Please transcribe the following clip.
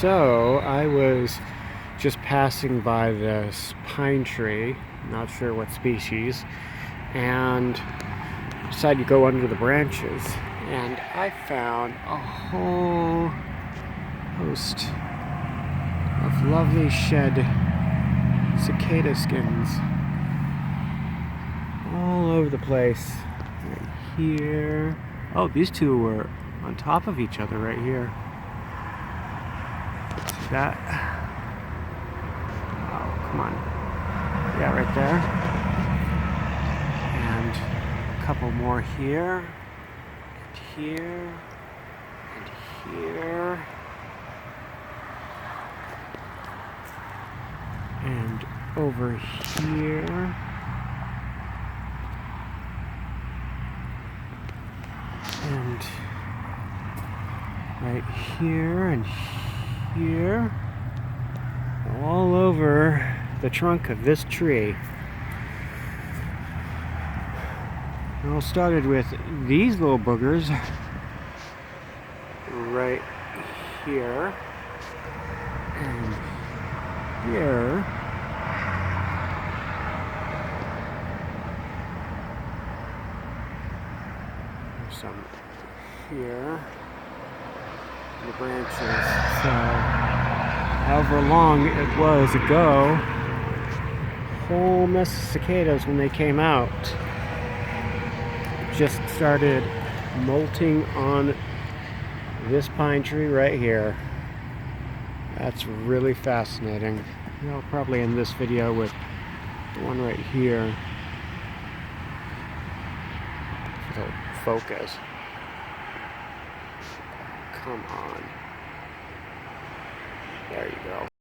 So I was just passing by this pine tree, not sure what species, and decided to go under the branches, and I found a whole host of lovely shed cicada skins all over the place. Right here. Oh, these two were on top of each other right here. See that? Oh, come on. Yeah, right there. And a couple more here, and here, and here, and over here. And right here and here, all over the trunk of this tree. It all started with these little boogers right here and here. There's some here, the branches. So, however long it was ago, whole mess of cicadas when they came out just started molting on this pine tree right here. That's really fascinating. I'll probably end this video with the one right here. It'll focus. Come on. There you go.